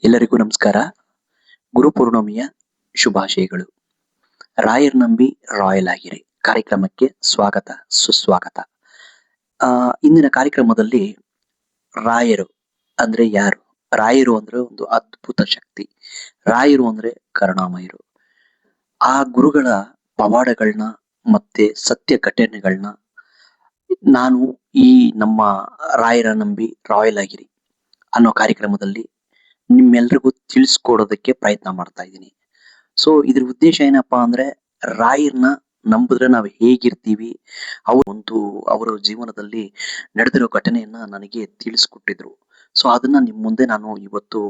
ಎಲ್ಲರಿಗೂ ನಮಸ್ಕಾರ. ಗುರುಪೂರ್ಣಿಮೆಯ ಶುಭಾಶಯಗಳು. ರಾಯರ್ ನಂಬಿ ರಾಯಲ್ ಆಗಿರಿ ಕಾರ್ಯಕ್ರಮಕ್ಕೆ ಸ್ವಾಗತ ಸುಸ್ವಾಗತ. ಇಂದಿನ ಕಾರ್ಯಕ್ರಮದಲ್ಲಿ ರಾಯರು ಅಂದ್ರೆ ಯಾರು? ರಾಯರು ಅಂದ್ರೆ ಒಂದು ಅದ್ಭುತ ಶಕ್ತಿ. ರಾಯರು ಅಂದ್ರೆ ಕರುಣಾಮಯರು. ಆ ಗುರುಗಳ ಪವಾಡಗಳನ್ನ ಮತ್ತೆ ಸತ್ಯ ಘಟನೆಗಳನ್ನ ನಾನು ಈ ನಮ್ಮ ರಾಯರ ನಂಬಿ ರಾಯಲ್ ಆಗಿರಿ ಅನ್ನೋ ಕಾರ್ಯಕ್ರಮದಲ್ಲಿ ನಿಮ್ಮೆಲ್ರಿಗೂ ತಿಳಿಸ್ಕೊಡೋದಕ್ಕೆ ಪ್ರಯತ್ನ ಮಾಡ್ತಾ ಇದ್ದೀನಿ. ಸೊ ಇದ್ರ ಉದ್ದೇಶ ಏನಪ್ಪಾ ಅಂದ್ರೆ ರಾಯರ್ನ ನಂಬಿದ್ರೆ ನಾವು ಹೇಗಿರ್ತೀವಿ, ಅವರ ಜೀವನದಲ್ಲಿ ನಡೆದಿರೋ ಘಟನೆಯನ್ನ ನನಗೆ ತಿಳಿಸ್ಕೊಟ್ಟಿದ್ರು. ಸೊ ಅದನ್ನ ನಿಮ್ ಮುಂದೆ ನಾನು ಇವತ್ತು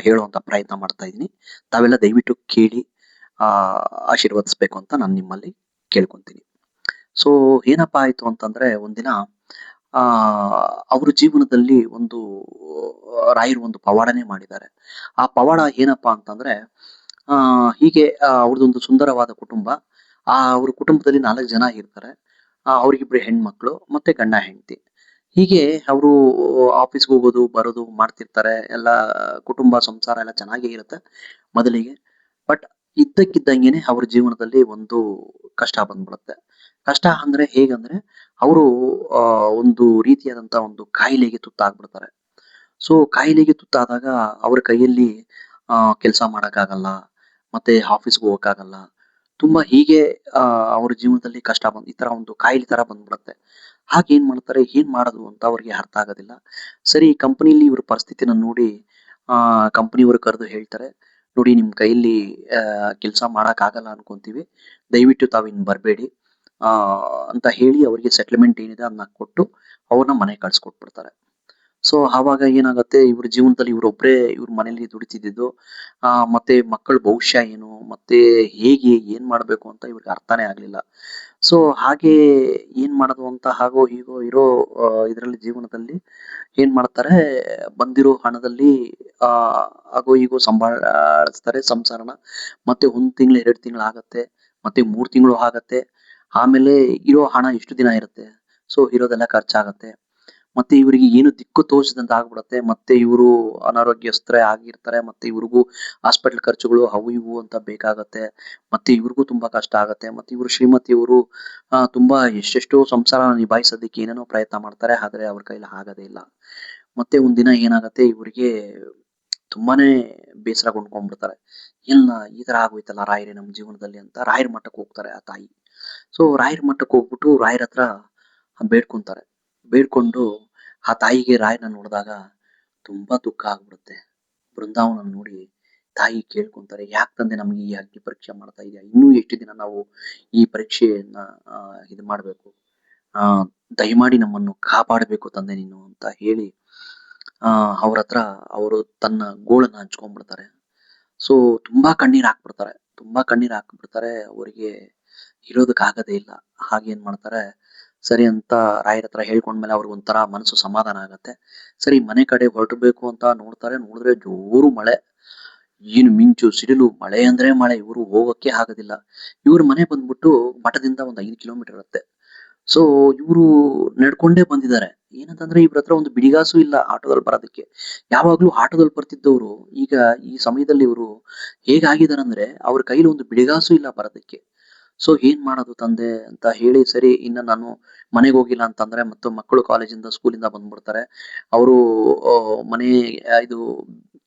ಹೇಳುವಂತ ಪ್ರಯತ್ನ ಮಾಡ್ತಾ ಇದ್ದೀನಿ. ತಾವೆಲ್ಲ ದಯವಿಟ್ಟು ಕೇಳಿ ಆಶೀರ್ವದಿಸ್ಬೇಕು ಅಂತ ನಾನು ನಿಮ್ಮಲ್ಲಿ ಕೇಳ್ಕೊಂತೀನಿ. ಸೊ ಏನಪ್ಪಾ ಆಯ್ತು ಅಂತಂದ್ರೆ ಒಂದಿನ ಆ ಅವ್ರ ಜೀವನದಲ್ಲಿ ರಾಯರು ಒಂದು ಪವಾಡನೆ ಮಾಡಿದ್ದಾರೆ. ಆ ಪವಾಡ ಏನಪ್ಪಾ ಅಂತಂದ್ರೆ ಹೀಗೆ ಅವ್ರದೊಂದು ಸುಂದರವಾದ ಕುಟುಂಬ. ಅವ್ರ ಕುಟುಂಬದಲ್ಲಿ 4 ಜನ ಇರ್ತಾರೆ. ಅವ್ರಿಗಿಬ್ರು ಹೆಣ್ಮಕ್ಳು ಮತ್ತೆ ಗಂಡ ಹೆಂಡತಿ. ಹೀಗೆ ಅವರು ಆಫೀಸ್ಗೆ ಹೋಗೋದು ಬರೋದು ಮಾಡ್ತಿರ್ತಾರೆ. ಎಲ್ಲ ಕುಟುಂಬ ಸಂಸಾರ ಎಲ್ಲ ಚೆನ್ನಾಗೇ ಇರುತ್ತೆ ಮೊದಲಿಗೆ. ಬಟ್ ಇದ್ದಕ್ಕಿದ್ದಂಗೆನೆ ಅವ್ರ ಜೀವನದಲ್ಲಿ ಒಂದು ಕಷ್ಟ ಬಂದ್ಬಿಡುತ್ತೆ. ಕಷ್ಟ ಅಂದ್ರೆ ಹೇಗಂದ್ರೆ ಅವರು ಒಂದು ರೀತಿಯಾದಂತ ಒಂದು ಕಾಯಿಲೆಗೆ ತುತ್ತಾಗ್ಬಿಡ್ತಾರೆ. ಸೊ ಕಾಯಿಲೆಗೆ ತುತ್ತಾದಾಗ ಅವ್ರ ಕೈಯಲ್ಲಿ ಕೆಲಸ ಮಾಡಕ್ಕಾಗಲ್ಲ, ಮತ್ತೆ ಆಫೀಸ್ಗೆ ಹೋಗಕ್ಕಾಗಲ್ಲ. ತುಂಬಾ ಹೀಗೆ ಅವ್ರ ಜೀವನದಲ್ಲಿ ಕಷ್ಟ ಈ ತರ ಒಂದು ಕಾಯಿಲೆ ತರ ಬಂದ್ಬಿಡುತ್ತೆ. ಏನ್ ಮಾಡ್ತಾರೆ, ಏನ್ ಮಾಡೋದು ಅಂತ ಅವ್ರಿಗೆ ಅರ್ಥ ಆಗೋದಿಲ್ಲ. ಸರಿ, ಕಂಪನಿಲಿ ಇವ್ರ ಪರಿಸ್ಥಿತಿನ ನೋಡಿ ಕಂಪನಿಯವರು ಕರೆದು ಹೇಳ್ತಾರೆ, ನೋಡಿ ನಿಮ್ ಕೈಯಲ್ಲಿ ಕೆಲಸ ಮಾಡಕ್ ಆಗಲ್ಲ ಅನ್ಕೊಂತೀವಿ, ದಯವಿಟ್ಟು ತಾವಿನ್ ಬರ್ಬೇಡಿ ಅಂತ ಹೇಳಿ ಅವ್ರಿಗೆ ಸೆಟ್ಲ್ಮೆಂಟ್ ಏನಿದೆ ಅದನ್ನ ಕೊಟ್ಟು ಅವ್ರನ್ನ ಮನೆ ಕಳ್ಸಿಕೊಟ್ಬಿಡ್ತಾರೆ. ಸೊ ಆವಾಗ ಏನಾಗುತ್ತೆ, ಇವ್ರ ಜೀವನದಲ್ಲಿ ಇವ್ರ ಮನೇಲಿ ದುಡಿತಿದ್ದು ಮತ್ತೆ ಮಕ್ಕಳ ಭವಿಷ್ಯ ಏನು, ಮತ್ತೆ ಹೇಗೆ ಏನ್ ಮಾಡ್ಬೇಕು ಅಂತ ಇವ್ರಿಗೆ ಅರ್ಥನೇ ಆಗ್ಲಿಲ್ಲ. ಸೊ ಹಾಗೆ ಏನ್ ಮಾಡೋದು ಅಂತ ಹಾಗೋ ಹೀಗೋ ಇರೋ ಇದ್ರಲ್ಲಿ ಜೀವನದಲ್ಲಿ ಏನ್ ಮಾಡ್ತಾರೆ, ಬಂದಿರೋ ಹಣದಲ್ಲಿ ಹಾಗೋ ಹೀಗೋ ಸಂಭಾಳಿಸ್ತಾರೆ ಸಂಸಾರನ. ಮತ್ತೆ 1 ತಿಂಗಳು 2 ತಿಂಗಳು ಆಗತ್ತೆ, ಮತ್ತೆ 3 ತಿಂಗಳು ಆಗತ್ತೆ. ಆಮೇಲೆ ಇರೋ ಹಣ ಎಷ್ಟು ದಿನ ಇರುತ್ತೆ, ಸೊ ಇರೋದೆಲ್ಲ ಖರ್ಚಾಗತ್ತೆ. ಮತ್ತೆ ಇವರಿಗೆ ಏನು ದಿಕ್ಕು ತೋಚದಂತ ಆಗ್ಬಿಡತ್ತೆ. ಮತ್ತೆ ಇವರು ಅನಾರೋಗ್ಯಸ್ಥರೇ ಆಗಿರ್ತಾರೆ. ಮತ್ತೆ ಇವ್ರಿಗೂ ಹಾಸ್ಪಿಟಲ್ ಖರ್ಚುಗಳು ಅವು ಇವು ಅಂತ ಬೇಕಾಗತ್ತೆ. ಮತ್ತೆ ಇವ್ರಿಗೂ ತುಂಬಾ ಕಷ್ಟ ಆಗತ್ತೆ. ಮತ್ತೆ ಇವ್ರು ಶ್ರೀಮತಿಯವರು ತುಂಬಾ ಎಷ್ಟೆಷ್ಟೋ ಸಂಸಾರ ನಿಭಾಯಿಸೋದಕ್ಕೆ ಏನೇನೋ ಪ್ರಯತ್ನ ಮಾಡ್ತಾರೆ, ಆದ್ರೆ ಅವ್ರ ಕೈಲಿ ಆಗದೇ ಇಲ್ಲ. ಮತ್ತೆ ಒಂದಿನ ಏನಾಗತ್ತೆ, ಇವರಿಗೆ ತುಂಬಾನೇ ಬೇಸರಗೊಂಡ್ಕೊಂಡ್ಬಿಡ್ತಾರೆ. ಎಲ್ಲ ಈ ತರ ಆಗೋಯ್ತಲ್ಲ ರಾಯರೇ ನಮ್ ಜೀವನದಲ್ಲಿ ಅಂತ ರಾಯರ ಮಠಕ್ಕೆ ಹೋಗ್ತಾರೆ ಆ ತಾಯಿ. ಸೊ ರಾಯರ ಮಠಕ್ಕೆ ಹೋಗ್ಬಿಟ್ಟು ರಾಯರ ಹತ್ರ ಬೇಡ್ಕೊಂತಾರೆ. ಬೇಡ್ಕೊಂಡು ಆ ತಾಯಿಗೆ ರಾಯನ ನೋಡಿದಾಗ ತುಂಬಾ ದುಃಖ ಆಗ್ಬಿಡುತ್ತೆ. ಬೃಂದಾವನ ನೋಡಿ ತಾಯಿ ಕೇಳ್ಕೊಂತಾರೆ, ಯಾಕೆ ತಂದೆ ನಮ್ಗೆ ಈ ಅಗ್ನಿ ಪರೀಕ್ಷೆ ಮಾಡ್ತಾ ಇದೆಯಾ, ಇನ್ನೂ ಎಷ್ಟು ದಿನ ನಾವು ಈ ಪರೀಕ್ಷೆಯನ್ನ ಇದು ಮಾಡ್ಬೇಕು, ದಯಮಾಡಿ ನಮ್ಮನ್ನು ಕಾಪಾಡಬೇಕು ತಂದೆ ನೀನು ಅಂತ ಹೇಳಿ ಅವ್ರ ಹತ್ರ ಅವರು ತನ್ನ ಗೋಳನ್ನ ಹಂಚ್ಕೊಂಡ್ಬಿಡ್ತಾರೆ. ಸೊ ತುಂಬಾ ಕಣ್ಣೀರ್ ಹಾಕ್ಬಿಡ್ತಾರೆ. ಅವರಿಗೆ ಇರೋದಕ್ಕಾಗದೇ ಇಲ್ಲ. ಹಾಗೇನ್ ಮಾಡ್ತಾರೆ, ಸರಿ ಅಂತ ರಾಯರ ಹತ್ರ ಹೇಳ್ಕೊಂಡ್ಮೇಲೆ ಅವ್ರಿಗೆ ಒಂಥರ ಮನಸ್ಸು ಸಮಾಧಾನ ಆಗತ್ತೆ. ಸರಿ, ಮನೆ ಕಡೆ ಹೊರಟಬೇಕು ಅಂತ ನೋಡಿದ್ರೆ ಜೋರು ಮಳೆ, ಏನು ಮಿಂಚು ಸಿಡಿಲು, ಮಳೆ ಅಂದ್ರೆ ಮಳೆ. ಇವರು ಹೋಗಕ್ಕೆ ಆಗೋದಿಲ್ಲ. ಇವ್ರ ಮನೆ ಬಂದ್ಬಿಟ್ಟು ಮಠದಿಂದ ಒಂದು 5 ಕಿಲೋಮೀಟರ್ ಇರುತ್ತೆ. ಸೊ ಇವರು ನಡ್ಕೊಂಡೇ ಬಂದಿದ್ದಾರೆ. ಏನಂತಂದ್ರೆ ಇವ್ರ ಹತ್ರ ಒಂದು ಬಿಡಿಗಾಸು ಇಲ್ಲ ಆಟೋದಲ್ಲಿ ಬರೋದಕ್ಕೆ. ಯಾವಾಗ್ಲೂ ಆಟೋದಲ್ಲಿ ಬರ್ತಿದ್ದವ್ರು ಈಗ ಈ ಸಮಯದಲ್ಲಿ ಇವರು ಹೇಗಾಗಿದಾರೆ ಅಂದ್ರೆ ಅವ್ರ ಕೈಲಿ ಒಂದು ಬಿಡಿಗಾಸು ಇಲ್ಲ ಬರೋದಕ್ಕೆ. ಸೊ ಏನ್ ಮಾಡೋದು ತಂದೆ ಅಂತ ಹೇಳಿ, ಸರಿ ಇನ್ನ ನಾನು ಮನೆಗೆ ಹೋಗಿಲ್ಲ ಅಂತಂದ್ರೆ ಮತ್ತು ಮಕ್ಕಳು ಕಾಲೇಜಿಂದ ಸ್ಕೂಲಿಂದ ಬಂದ್ಬಿಡ್ತಾರೆ. ಅವರು ಮನೆ ಇದು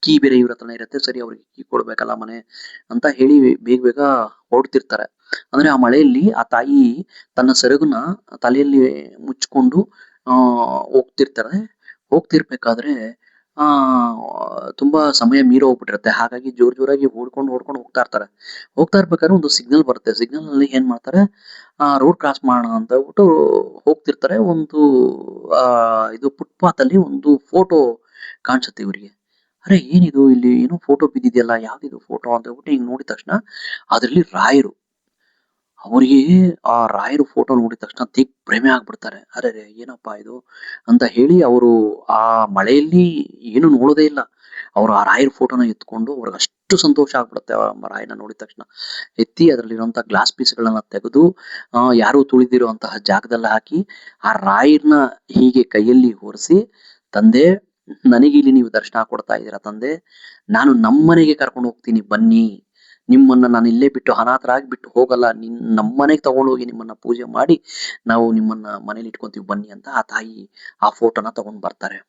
ಕೀ ಬೇರೆ ಇವ್ರ ಹತ್ರನೇ ಇರುತ್ತೆ. ಸರಿ, ಅವ್ರಿಗೆ ಕೀ ಕೊಡ್ಬೇಕಲ್ಲ ಮನೆ ಅಂತ ಹೇಳಿ ಬೇಗ ಬೇಗ ಹೊರಡ್ತಿರ್ತಾರೆ. ಅಂದ್ರೆ ಆ ಮಳೆಯಲ್ಲಿ ಆ ತಾಯಿ ತನ್ನ ಸೆರಗನ್ನ ತಲೆಯಲ್ಲಿ ಮುಚ್ಕೊಂಡು ಹೋಗ್ತಿರ್ತಾರೆ. ಹೋಗ್ತಿರ್ಬೇಕಾದ್ರೆ ಆ ತುಂಬಾ ಸಮಯ ಮೀರಿ ಹೋಗ್ಬಿಟ್ಟಿರುತ್ತೆ. ಹಾಗಾಗಿ ಜೋರಾಗಿ ಓಡ್ಕೊಂಡು ಹೋಗ್ತಾ ಇರ್ಬೇಕಾದ್ರೆ ಒಂದು ಸಿಗ್ನಲ್ ಬರುತ್ತೆ. ಸಿಗ್ನಲ್ ನಲ್ಲಿ ಏನ್ ಮಾಡ್ತಾರೆ, ರೋಡ್ ಕ್ರಾಸ್ ಮಾಡೋಣ ಅಂತ ಹೇಳ್ಬಿಟ್ಟು ಹೋಗ್ತಿರ್ತಾರೆ. ಒಂದು ಇದು ಫುಟ್ಪಾತ್ ಅಲ್ಲಿ ಒಂದು ಫೋಟೋ ಕಾಣಿಸುತ್ತೆ ಇವ್ರಿಗೆ. ಅರೆ ಏನಿದು, ಇಲ್ಲಿ ಏನೋ ಫೋಟೋ ಬಿದ್ದಿದೆಯಲ್ಲ, ಯಾವ್ದಿದು ಫೋಟೋ ಅಂತ ಹೇಳ್ಬಿಟ್ಟು ಹಿಂಗ್ ನೋಡಿದ ತಕ್ಷಣ ಅದ್ರಲ್ಲಿ ರಾಯರು. ಅವರಿಗೆ ಆ ರಾಯರು ಫೋಟೋ ನೋಡಿದ ತಕ್ಷಣ ಭ್ರಮೆ ಆಗ್ಬಿಡ್ತಾರೆ. ಅರೆ ಏನಪ್ಪಾ ಇದು ಅಂತ ಹೇಳಿ ಅವರು ಆ ಮಳೆಯಲ್ಲಿ ಏನು ನೋಡೋದೇ ಇಲ್ಲ. ಅವ್ರು ಆ ರಾಯರ ಫೋಟೋನ ಎತ್ಕೊಂಡು, ಅವ್ರಿಗೆ ಅಷ್ಟು ಸಂತೋಷ ಆಗ್ಬಿಡುತ್ತೆ ಆ ರಾಯನ ನೋಡಿದ ತಕ್ಷಣ. ಎತ್ತಿ ಅದರಲ್ಲಿರುವಂತಹ ಗ್ಲಾಸ್ ಪೀಸ್ಗಳನ್ನ ತೆಗೆದು ಯಾರು ತುಳಿದಿರುವಂತಹ ಜಾಗದಲ್ಲಿ ಹಾಕಿ ಆ ರಾಯರ್ನ ಹೀಗೆ ಕೈಯಲ್ಲಿ ಒರೆಸಿ, ತಂದೆ ನನಗೆ ಇಲ್ಲಿ ನೀವು ದರ್ಶನ ಕೊಡ್ತಾ ಇದ್ದೀರಾ ತಂದೆ, ನಾನು ನಮ್ಮನೆಗೆ ಕರ್ಕೊಂಡು ಹೋಗ್ತೀನಿ ಬನ್ನಿ, ನಿಮ್ಮನ್ನ ನಾನು ಇಲ್ಲೇ ಬಿಟ್ಟು ಅನಾಥರಾಗಿ ಬಿಟ್ಟು ಹೋಗಲ್ಲ, ನಮ್ಮನೆಗೆ ತಗೊಂಡೋಗಿ ನಿಮ್ಮನ್ನ ಪೂಜೆ ಮಾಡಿ ನಾವು ನಿಮ್ಮನ್ನ ಮನೇಲಿ ಇಟ್ಕೊಂತೀವಿ ಬನ್ನಿ ಅಂತ ಆ ತಾಯಿ ಆ ಫೋಟೋನ ತಗೊಂಡ್ ಬರ್ತಾರೆ.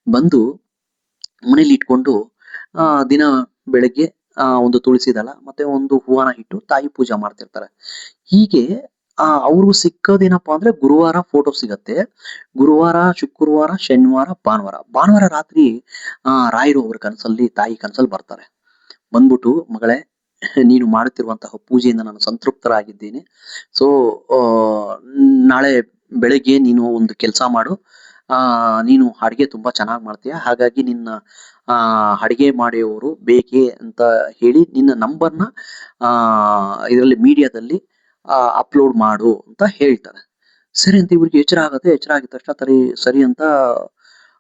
ಬಂದು ಮನೇಲಿ ಇಟ್ಕೊಂಡು ದಿನ ಬೆಳಗ್ಗೆ ಒಂದು ತುಳಸಿ ದಳ ಮತ್ತೆ ಒಂದು ಹೂವನ ಇಟ್ಟು ತಾಯಿ ಪೂಜೆ ಮಾಡ್ತಿರ್ತಾರೆ. ಹೀಗೆ ಅವ್ರಿಗೂ ಸಿಕ್ಕೋದೇನಪ್ಪಾ ಅಂದ್ರೆ ಗುರುವಾರ ಫೋಟೋ ಸಿಗತ್ತೆ. ಗುರುವಾರ, ಶುಕ್ರವಾರ, ಶನಿವಾರ, ಭಾನುವಾರ ರಾತ್ರಿ ರಾಯರು ಅವ್ರ ಕನಸಲ್ಲಿ ತಾಯಿ ಕನಸಲ್ಲಿ ಬರ್ತಾರೆ. ಬಂದ್ಬಿಟ್ಟು, ಮಗಳೇ, ನೀನು ಮಾಡುತ್ತಿರುವಂತಹ ಪೂಜೆಯಿಂದ ನಾನು ಸಂತೃಪ್ತರಾಗಿದ್ದೀನಿ. ಸೊ ನಾಳೆ ಬೆಳಗ್ಗೆ ನೀನು ಒಂದು ಕೆಲಸ ಮಾಡು, ನೀನು ಅಡಿಗೆ ತುಂಬಾ ಚೆನ್ನಾಗಿ ಮಾಡ್ತೀಯ, ಹಾಗಾಗಿ ನಿನ್ನ ಅಡಿಗೆ ಮಾಡುವವರು ಬೇಕೇ ಅಂತ ಹೇಳಿ ನಿನ್ನ ನಂಬರ್ನ ಇದರಲ್ಲಿ ಮೀಡಿಯಾದಲ್ಲಿ ಅಪ್ಲೋಡ್ ಮಾಡು ಅಂತ ಹೇಳ್ತಾರೆ. ಸರಿ ಅಂತ ಇವ್ರಿಗೆ ಎಚ್ಚರ ಆಗುತ್ತೆ. ಎಚ್ಚರ ಆಗಿದ ತಕ್ಷಣ ಸರಿ ಅಂತ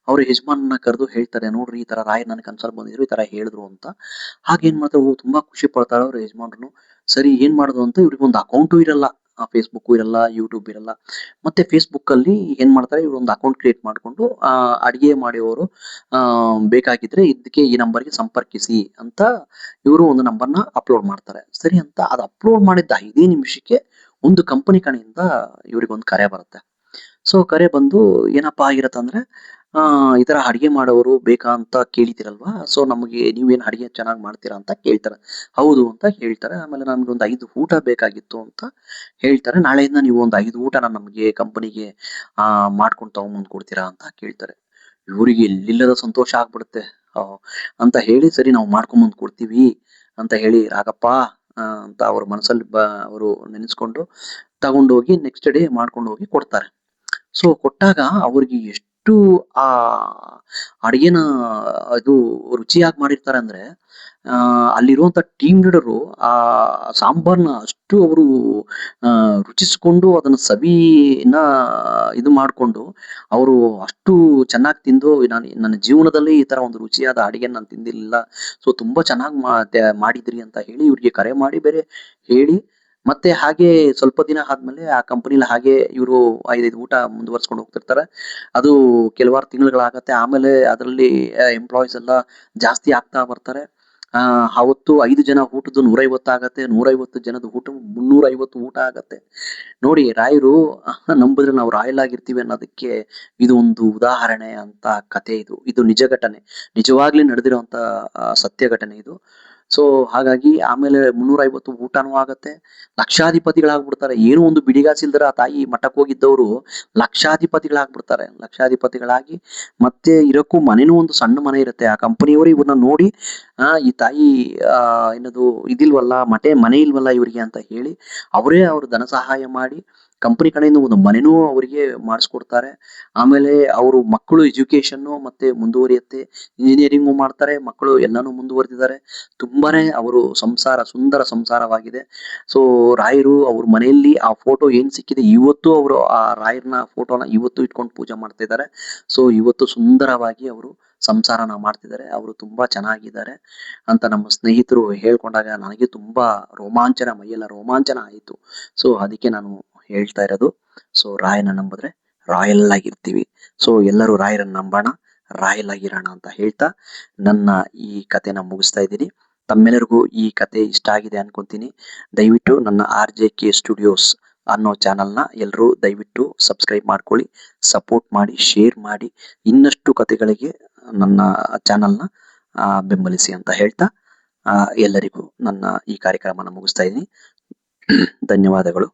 ಅವ್ರ ಯಜಮಾನನ್ನ ಕರೆದು ಹೇಳ್ತಾರೆ, ನೋಡ್ರಿ ಈ ತರ ರಾಯರ್ ನನಗೆ ಕನ್ಸಲ್ಲಿ ಬಂದಿದ್ರು, ಈ ತರ ಹೇಳಿದ್ರು ಅಂತ. ಹಾಗೇನ್ ಮಾಡ್ತಾರೆ, ತುಂಬಾ ಖುಷಿ ಪಡ್ತಾಳೆ ಅವ್ರ ಯಜಮಾನ್ರು. ಸರಿ ಏನ್ ಮಾಡೋದು ಅಂತ, ಇವ್ರಿಗೆ ಒಂದು ಅಕೌಂಟು ಇರಲ್ಲ, ಫೇಸ್ಬುಕ್ ಇರಲ್ಲ, ಯೂಟ್ಯೂಬ್ ಇರಲ್ಲ. ಮತ್ತೆ ಫೇಸ್ಬುಕ್ ಅಲ್ಲಿ ಏನ್ ಮಾಡ್ತಾರೆ, ಇವ್ರು ಒಂದು ಅಕೌಂಟ್ ಕ್ರಿಯೇಟ್ ಮಾಡ್ಕೊಂಡು ಅಡಿಗೆ ಮಾಡುವವರು ಬೇಕಾಗಿದ್ರೆ ಇದಕ್ಕೆ ಈ ನಂಬರ್ಗೆ ಸಂಪರ್ಕಿಸಿ ಅಂತ ಇವರು ಒಂದು ನಂಬರ್ನ ಅಪ್ಲೋಡ್ ಮಾಡ್ತಾರೆ. ಸರಿ ಅಂತ ಅದು ಅಪ್ಲೋಡ್ ಮಾಡಿದ್ದ 5 ನಿಮಿಷಕ್ಕೆ ಒಂದು ಕಂಪನಿ ಕಡೆಯಿಂದ ಇವ್ರಿಗೊಂದು ಕರೆ ಬರುತ್ತೆ. ಸೊ ಕರೆ ಬಂದು ಏನಪ್ಪಾ ಆಗಿರತ್ತೆ ಅಂದ್ರೆ, ಈ ತರ ಅಡಿಗೆ ಮಾಡೋರು ಬೇಕಾ ಅಂತ ಕೇಳಿದಿರಲ್ವಾ, ಸೊ ನಮಗೆ ನೀವೇನ್ ಅಡಿಗೆ ಚೆನ್ನಾಗಿ ಮಾಡ್ತೀರಾ ಅಂತ ಕೇಳ್ತಾರೆ. ಹೌದು ಅಂತ ಹೇಳ್ತಾರೆ. ಆಮೇಲೆ ನಮ್ಗೆ ಒಂದು 5 ಊಟ ಬೇಕಾಗಿತ್ತು ಅಂತ ಹೇಳ್ತಾರೆ. ನಾಳೆಯಿಂದ ನೀವು ಒಂದು 5 ಊಟನ ನಮಗೆ ಕಂಪನಿಗೆ ಮಾಡ್ಕೊಂಡು ತಗೊಂಬಂದ್ ಕೊಡ್ತೀರಾ ಅಂತ ಕೇಳ್ತಾರೆ. ಇವರಿಗೆ ಎಲ್ಲಿಲ್ಲದ ಸಂತೋಷ ಆಗ್ಬಿಡುತ್ತೆ. ಅಂತ ಹೇಳಿ, ಸರಿ ನಾವು ಮಾಡ್ಕೊಂಬಂದ್ ಕೊಡ್ತೀವಿ ಅಂತ ಹೇಳಿ, ರಾಗಪ್ಪ ಅಂತ ಅವ್ರ ಮನಸ್ಸಲ್ಲಿ ಅವರು ನೆನೆಸ್ಕೊಂಡು ತಗೊಂಡೋಗಿ ನೆಕ್ಸ್ಟ್ ಡೇ ಮಾಡ್ಕೊಂಡು ಹೋಗಿ ಕೊಡ್ತಾರೆ. ಸೊ ಕೊಟ್ಟಾಗ ಅವ್ರಿಗೆ ಎಷ್ಟು ಆ ಅಡಿಗೆನ ಅದು ರುಚಿಯಾಗಿ ಮಾಡಿರ್ತಾರೆ ಅಂದ್ರೆ, ಅಲ್ಲಿರುವಂತ ಟೀಮ್ ಲೀಡರು ಆ ಸಾಂಬಾರ್ನ ಅಷ್ಟು ಅವರು ರುಚಿಸ್ಕೊಂಡು ಅದನ್ನ ಸವಿನ ಇದು ಮಾಡ್ಕೊಂಡು ಅವರು ಅಷ್ಟು ಚೆನ್ನಾಗಿ ತಿಂದು, ನನ್ನ ಜೀವನದಲ್ಲಿ ಈ ತರ ಒಂದು ರುಚಿಯಾದ ಅಡಿಗೆ ನಾನು ತಿಂದಿರ್ಲಿಲ್ಲ, ಸೊ ತುಂಬಾ ಚೆನ್ನಾಗಿ ಮಾಡಿದ್ರಿ ಅಂತ ಹೇಳಿ ಇವ್ರಿಗೆ ಕರೆ ಮಾಡಿ ಬೇರೆ ಹೇಳಿ, ಮತ್ತೆ ಹಾಗೆ ಸ್ವಲ್ಪ ದಿನ ಆದ್ಮೇಲೆ ಆ ಕಂಪನಿಲಿ ಹಾಗೆ ಇವರು 5 ಊಟ ಮುಂದುವರ್ಸ್ಕೊಂಡು ಹೋಗ್ತಿರ್ತಾರೆ. ಅದು ಕೆಲವಾರು ತಿಂಗಳುಗಳಾಗತ್ತೆ. ಆಮೇಲೆ ಅದರಲ್ಲಿ ಎಂಪ್ಲಾಯೀಸ್ ಎಲ್ಲ ಜಾಸ್ತಿ ಆಗ್ತಾ ಬರ್ತಾರೆ. ಅವತ್ತು 5 ಜನ ಊಟದ್ದು 150 ಆಗತ್ತೆ, 150 ಜನದ ಊಟ 350 ಊಟ ಆಗತ್ತೆ. ನೋಡಿ, ರಾಯರು ನಂಬಿದ್ರೆ ನಾವು ರಾಯಲ್ ಆಗಿರ್ತೀವಿ ಅನ್ನೋದಕ್ಕೆ ಇದು ಒಂದು ಉದಾಹರಣೆ ಅಂತ ಕತೆ. ಇದು ನಿಜ ಘಟನೆ, ನಿಜವಾಗ್ಲೂ ನಡೆದಿರುವಂತ ಸತ್ಯ ಘಟನೆ ಇದು. ಸೊ ಹಾಗಾಗಿ ಆಮೇಲೆ 350 ಊಟನೂ ಆಗತ್ತೆ, ಲಕ್ಷಾಧಿಪತಿಗಳಾಗ್ಬಿಡ್ತಾರೆ. ಏನೋ ಒಂದು ಬಿಡಿಗಾಸಿಲ್ದರ ಆ ತಾಯಿ ಮಠಕ್ಕೆ ಹೋಗಿದ್ದವರು ಲಕ್ಷಾಧಿಪತಿಗಳಾಗ್ಬಿಡ್ತಾರೆ. ಲಕ್ಷಾಧಿಪತಿಗಳಾಗಿ ಮತ್ತೆ ಇರಕ್ಕೂ ಮನೆನೂ ಒಂದು ಸಣ್ಣ ಮನೆ ಇರುತ್ತೆ. ಆ ಕಂಪನಿಯವರು ಇವ್ರನ್ನ ನೋಡಿ, ಈ ತಾಯಿ ಏನದು ಇದಿಲ್ವಲ್ಲ, ಮನೆ ಇಲ್ವಲ್ಲ ಇವರಿಗೆ ಅಂತ ಹೇಳಿ ಅವರೇ ಅವ್ರ ಧನ ಸಹಾಯ ಮಾಡಿ ಕಂಪನಿ ಕಡೆಯಿಂದ ಒಂದು ಮನೆನೂ ಅವರಿಗೆ ಮಾಡಿಸ್ಕೊಡ್ತಾರೆ. ಆಮೇಲೆ ಅವರು ಮಕ್ಕಳು ಎಜುಕೇಶನ್ ಮತ್ತೆ ಮುಂದುವರಿಯುತ್ತೆ, ಇಂಜಿನಿಯರಿಂಗು ಮಾಡ್ತಾರೆ, ಮಕ್ಕಳು ಎಲ್ಲಾನು ಮುಂದುವರೆದಿದ್ದಾರೆ. ತುಂಬಾನೇ ಅವರು ಸಂಸಾರ ಸುಂದರ ಸಂಸಾರವಾಗಿದೆ. ಸೊ ರಾಯರು ಅವ್ರ ಮನೆಯಲ್ಲಿ ಆ ಫೋಟೋ ಏನ್ ಸಿಕ್ಕಿದೆ, ಇವತ್ತು ಅವರು ಆ ರಾಯರ್ನ ಫೋಟೋನ ಇವತ್ತು ಇಟ್ಕೊಂಡು ಪೂಜೆ ಮಾಡ್ತಾ ಇದ್ದಾರೆ. ಸೊ ಇವತ್ತು ಸುಂದರವಾಗಿ ಅವರು ಸಂಸಾರನ ಮಾಡ್ತಿದ್ದಾರೆ, ಅವರು ತುಂಬಾ ಚೆನ್ನಾಗಿದ್ದಾರೆ ಅಂತ ನಮ್ಮ ಸ್ನೇಹಿತರು ಹೇಳ್ಕೊಂಡಾಗ ನನಗೆ ತುಂಬಾ ಮೈಯೆಲ್ಲ ರೋಮಾಂಚನ ಆಯಿತು. ಸೊ ಅದಕ್ಕೆ ನಾನು ಹೇಳ್ತಾ ಇರೋದು, ಸೊ ರಾಯನ ನಂಬಿದ್ರೆ ರಾಯಲ್ ಆಗಿರ್ತೀವಿ. ಸೊ ಎಲ್ಲರೂ ರಾಯರನ್ನ ನಂಬೋಣ, ರಾಯಲ್ ಆಗಿರೋಣ ಅಂತ ಹೇಳ್ತಾ ನನ್ನ ಈ ಕಥೆನ ಮುಗಿಸ್ತಾ ಇದ್ದೀನಿ. ತಮ್ಮೆಲ್ಲರಿಗೂ ಈ ಕತೆ ಇಷ್ಟ ಆಗಿದೆ ಅನ್ಕೊಂತೀನಿ. ದಯವಿಟ್ಟು ನನ್ನ RJK ಸ್ಟುಡಿಯೋಸ್ ಅನ್ನೋ ಚಾನಲ್ನ ಎಲ್ಲರೂ ದಯವಿಟ್ಟು ಸಬ್ಸ್ಕ್ರೈಬ್ ಮಾಡ್ಕೊಳ್ಳಿ, ಸಪೋರ್ಟ್ ಮಾಡಿ, ಶೇರ್ ಮಾಡಿ. ಇನ್ನಷ್ಟು ಕತೆಗಳಿಗೆ ನನ್ನ ಚಾನಲ್ನ ಬೆಂಬಲಿಸಿ ಅಂತ ಹೇಳ್ತಾ ಎಲ್ಲರಿಗೂ ನನ್ನ ಈ ಕಾರ್ಯಕ್ರಮನ ಮುಗಿಸ್ತಾ ಇದ್ದೀನಿ. ಧನ್ಯವಾದಗಳು.